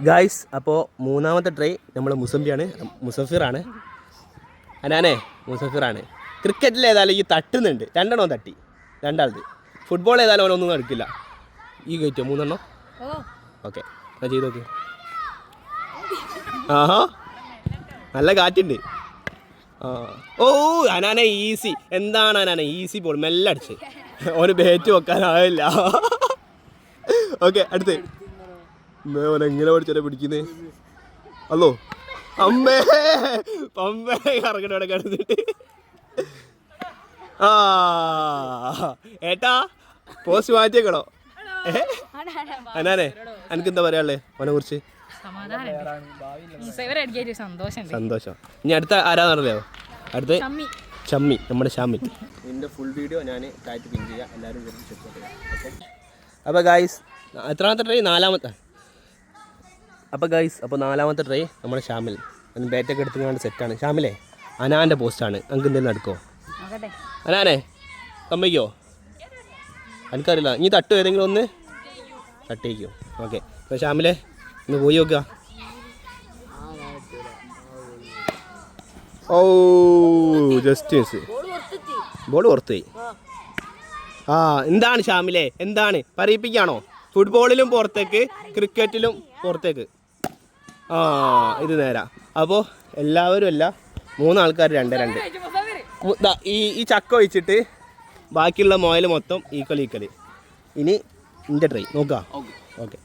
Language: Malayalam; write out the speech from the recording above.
ഗായ്സ്, അപ്പോൾ മൂന്നാമത്തെ ട്രൈ നമ്മൾ മുസഫിറാണ്. അനാനെ മുസഫിറാണ്. ക്രിക്കറ്റിൽ ഏതായാലും ഈ തട്ടുന്നുണ്ട്, രണ്ടെണ്ണം തട്ടി, രണ്ടാളത്. ഫുട്ബോൾ ഏതായാലും അവനൊന്നും നടക്കില്ല. ഈ കയറ്റോ മൂന്നെണ്ണം? ഓക്കെ, ഞാൻ ചെയ്ത് നോക്ക്. ആഹാ, നല്ല കാറ്റുണ്ട്. ഓ അനാനെ ഈസി. എന്താണ് അനാനെ ഈസി ബോൾ, മെല്ലെ അടിച്ച്. ഓന് ബാറ്റ് വെക്കാനാവില്ല. ഓക്കെ, അടുത്ത് ഓൻ എങ്ങനെ പഠിച്ചാ പിടിക്കുന്നേ? അല്ലോ അമ്മേ പമ്പേ കറങ്ങണ കിടന്നിട്ട്. ആ ഏട്ടാ പോസ്റ്റ് മാറ്റിയേക്കണോ? അനാനെ എനിക്കെന്താ പറയാനുള്ളത് ഓനെ കുറിച്ച്? സന്തോഷം. ഇനി അടുത്ത ആരാന്നറിയാമോ? അടുത്ത ഷമ്മി, നമ്മുടെ ഷമ്മി. ഇതിൻ്റെ ഫുൾ വീഡിയോ ഞാൻ താഴത്ത് പിൻ ചെയ്യാം, എല്ലാവരും ചെക്ക് ചെയ്യാം. ഓക്കെ, അപ്പോൾ ഗായ്സ് എത്രാമത്തെ ട്രൈ? നാലാമത്തെ. അപ്പോൾ ഗായ്സ്, അപ്പോൾ നാലാമത്തെ ട്രൈ നമ്മുടെ ഷാമിൽ. അതിന് ബാറ്റൊക്കെ എടുത്തുകൊണ്ട് സെറ്റാണ്. ഷാമിലേ, അനാൻ്റെ പോസ്റ്റാണ്. നമുക്ക് എന്തെങ്കിലും നടക്കുമോ? അനാനെ സമ്മതിക്കോ? എനിക്കറിയില്ല. ഇനി തട്ടോ ഏതെങ്കിലും ഒന്ന് തട്ടേക്കോ? ഓക്കെ, അപ്പോൾ ഷാമിലെ ഒന്ന് പോയി നോക്കുക. ഓ ജസ്റ്റ് മിസ്, ബോൾ പുറത്ത് പോയി. ആ എന്താണ് ഷാമിലെ, എന്താണ് പറയിപ്പിക്കുകയാണോ? ഫുട്ബോളിലും പുറത്തേക്ക്, ക്രിക്കറ്റിലും പുറത്തേക്ക്. ആ ഇത് നേരാ. അപ്പോൾ എല്ലാവരും അല്ല, മൂന്നാൾക്കാർ 2-2. ഈ ചക്ക ഒഴിച്ചിട്ട് ബാക്കിയുള്ള മോയിൽ മൊത്തം ഈക്വൽ. ഇനി ഇൻ്റെ ട്രൈ നോക്കാം. ഓക്കെ.